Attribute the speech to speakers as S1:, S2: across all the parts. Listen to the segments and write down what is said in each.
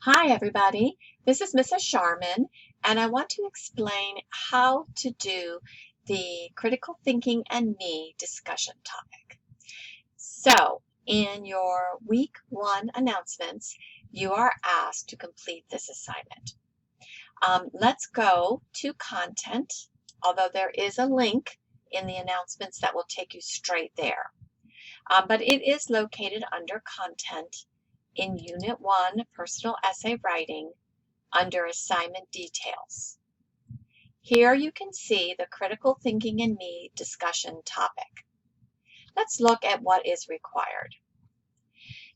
S1: Hi, everybody. This is Mrs. Sharman, and I want to explain how to do the critical thinking and me discussion topic. So, in your week 1 announcements, you are asked to complete this assignment. Let's go to content, although there is a link in the announcements that will take you straight there. But it is located under content in Unit 1, Personal Essay Writing, under Assignment Details. Here you can see the Critical Thinking and Me discussion topic. Let's look at what is required.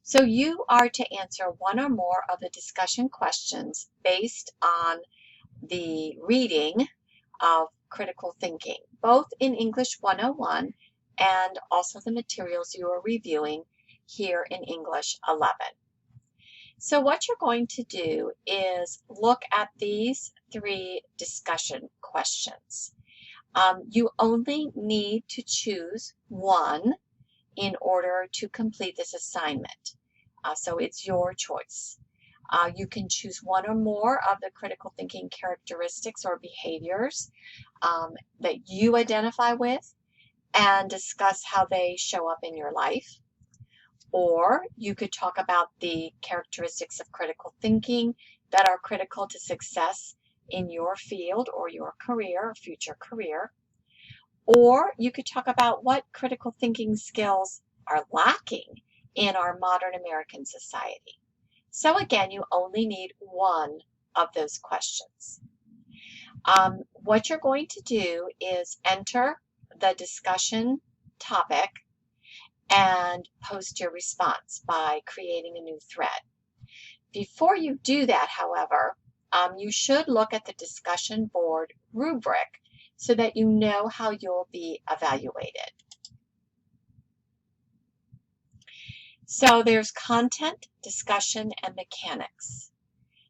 S1: So you are to answer one or more of the discussion questions based on the reading of critical thinking, both in English 101 and also the materials you are reviewing here in English 11. So what you're going to do is look at these 3 discussion questions. You only need to choose one in order to complete this assignment. So it's your choice. You can choose one or more of the critical thinking characteristics or behaviors that you identify with and discuss how they show up in your life. Or you could talk about the characteristics of critical thinking that are critical to success in your field or your career or future career. Or you could talk about what critical thinking skills are lacking in our modern American society. So again, you only need one of those questions. What you're going to do is enter the discussion topic and post your response by creating a new thread. Before you do that, however, you should look at the discussion board rubric so that you know how you'll be evaluated. So there's content, discussion, and mechanics.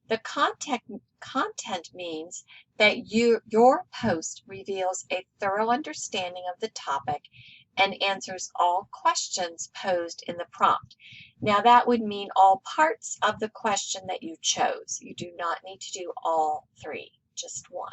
S1: The content means that your post reveals a thorough understanding of the topic and answers all questions posed in the prompt. Now that would mean all parts of the question that you chose. You do not need to do all 3, just one.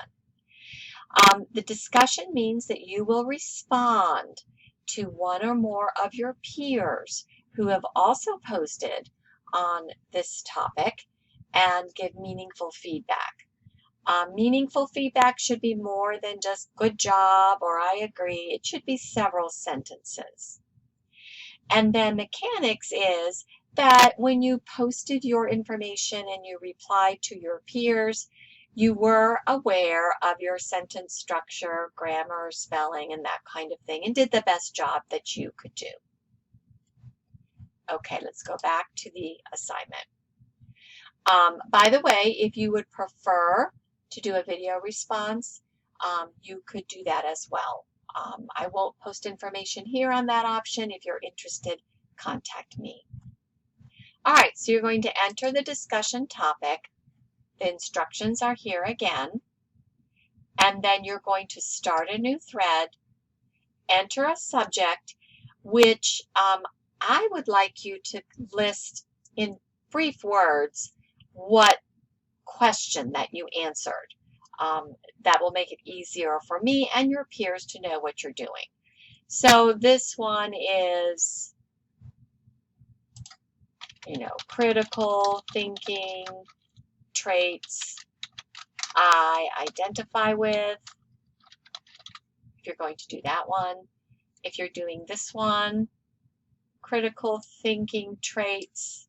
S1: The discussion means that you will respond to one or more of your peers who have also posted on this topic and give meaningful feedback. Meaningful feedback should be more than just good job or I agree. It should be several sentences. And then mechanics is that when you posted your information and you replied to your peers, you were aware of your sentence structure, grammar, spelling, and that kind of thing, and did the best job that you could do. Okay, let's go back to the assignment. By the way, if you would prefer to do a video response, you could do that as well. I won't post information here on that option. If you're interested, contact me. All right, so you're going to enter the discussion topic. The instructions are here again. And then you're going to start a new thread, enter a subject, which I would like you to list in brief words what question that you answered. That will make it easier for me and your peers to know what you're doing. So this one is, critical thinking traits I identify with. If you're going to do that one. If you're doing this one, critical thinking traits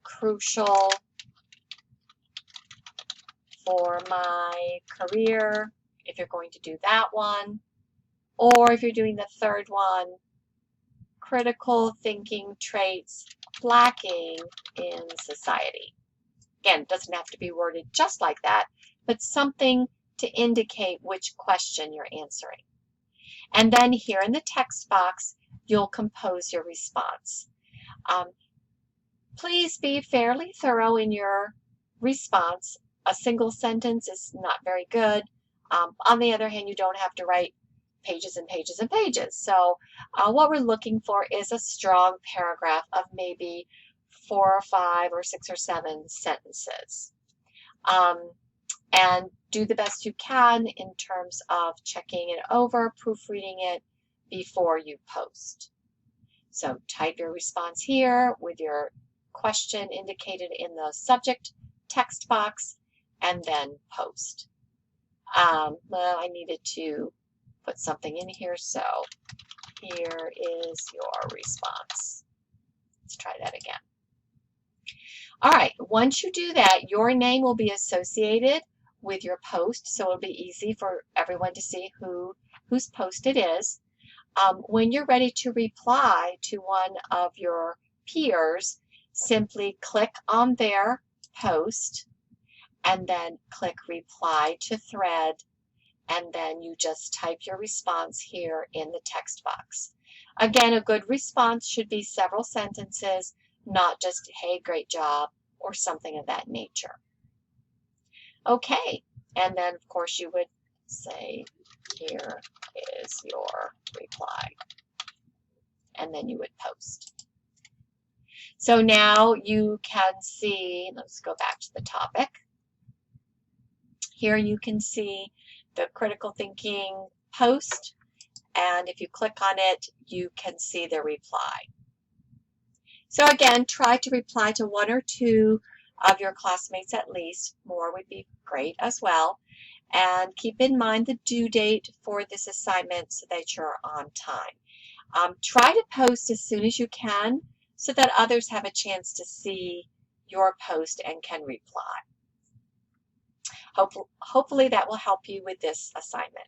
S1: crucial for my career, if you're going to do that one, or if you're doing the third one, critical thinking traits lacking in society. Again, it doesn't have to be worded just like that, but something to indicate which question you're answering. And then here in the text box, you'll compose your response. Please be fairly thorough in your response. A single sentence is not very good. On the other hand, you don't have to write pages and pages and pages. So what we're looking for is a strong paragraph of maybe 4 or 5 or 6 or 7 sentences. And do the best you can in terms of checking it over, proofreading it before you post. So type your response here with your question indicated in the subject text box, and then post. Well, I needed to put something in here, so here is your response. Let's try that again. All right, once you do that, your name will be associated with your post, so it'll be easy for everyone to see whose post it is. When you're ready to reply to one of your peers, simply click on their post and then click reply to thread, and then you just type your response here in the text box. Again, a good response should be several sentences, not just, hey, great job, or something of that nature. Okay, and then of course you would say, here is your reply, and then you would post. So now you can see, let's go back to the topic. Here you can see the critical thinking post, and if you click on it, you can see the reply. So again, try to reply to 1 or 2 of your classmates at least. More would be great as well. And keep in mind the due date for this assignment so that you're on time. Try to post as soon as you can so that others have a chance to see your post and can reply. Hopefully that will help you with this assignment.